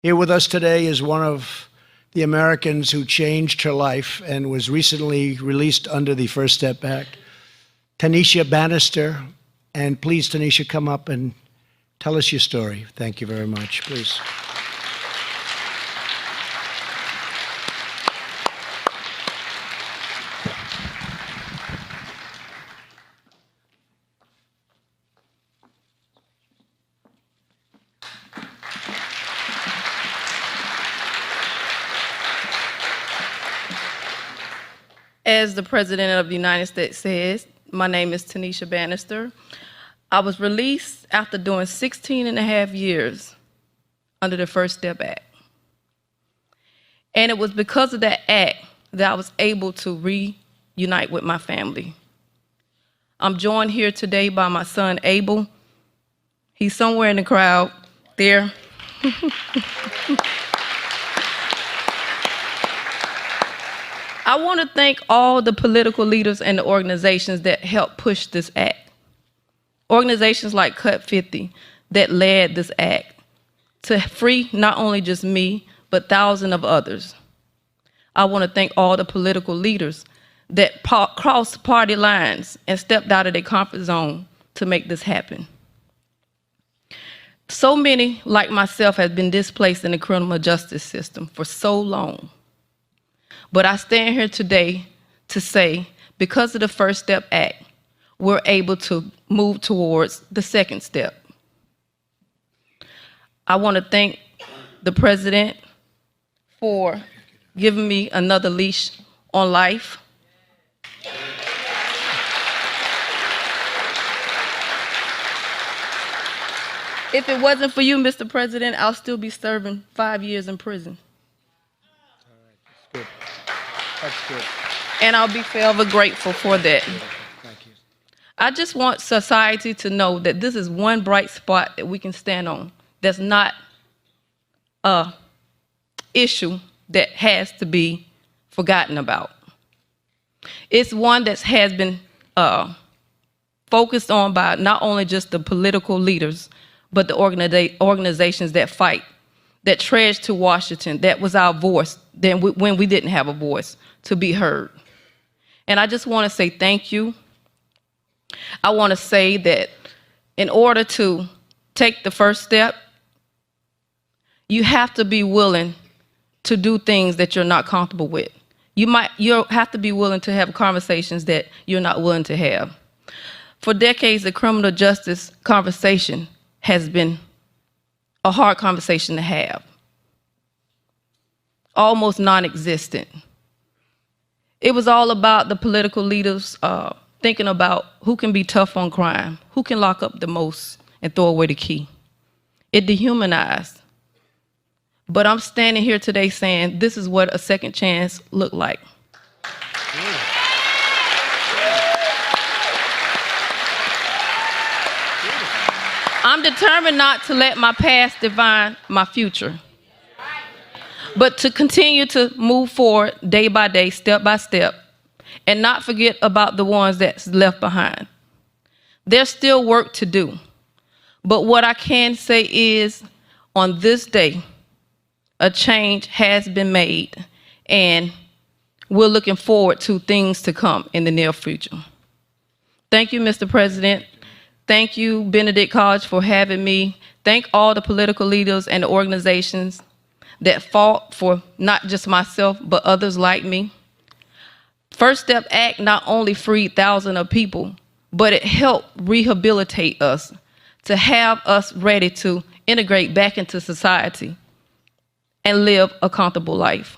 Here with us today is one of the Americans who changed her life and was recently released under the First Step Act, Tanesha Bannister. And please, Tanesha, come up and tell us your story. Thank you very much. Please. As the President of the United States says, my name is Tanesha Bannister. I was released after doing 16 and a half years under the First Step Act. And it was because of that act that I was able to reunite with my family. I'm joined here today by my son, Abel. He's somewhere in the crowd there. I want to thank all the political leaders and the organizations that helped push this act. Organizations like Cut 50 that led this act to free not only just me, but thousands of others. I want to thank all the political leaders that crossed party lines and stepped out of their comfort zone to make this happen. So many, like myself, have been displaced in the criminal justice system for so long. But I stand here today to say, because of the First Step Act, we're able to move towards the second step. I want to thank the President for giving me another leash on life. If it wasn't for you, Mr. President, I'll still be serving 5 years in prison. All right, that's good. That's good. And I'll be forever grateful for that. Thank you. I just want society to know that this is one bright spot that we can stand on. That's not an issue that has to be forgotten about. It's one that has been focused on by not only just the political leaders, but the organizations that fight, that trudged to Washington. That was our voice when we didn't have a voice to be heard. And I just want to say thank you. I want to say that in order to take the first step, you have to be willing to do things that you're not comfortable with. You'll have to be willing to have conversations that you're not willing to have. For decades, the criminal justice conversation has been a hard conversation to have, almost non-existent. It was all about the political leaders thinking about who can be tough on crime, who can lock up the most and throw away the key. It dehumanized. But I'm standing here today saying this is what a second chance looked like. I'm determined not to let my past define my future, but to continue to move forward day by day, step by step, and not forget about the ones that's left behind. There's still work to do, but what I can say is, on this day, a change has been made, and we're looking forward to things to come in the near future. Thank you, Mr. President. Thank you, Benedict College, for having me. Thank all the political leaders and the organizations that fought for not just myself, but others like me. First Step Act not only freed thousands of people, but it helped rehabilitate us to have us ready to integrate back into society and live a comfortable life.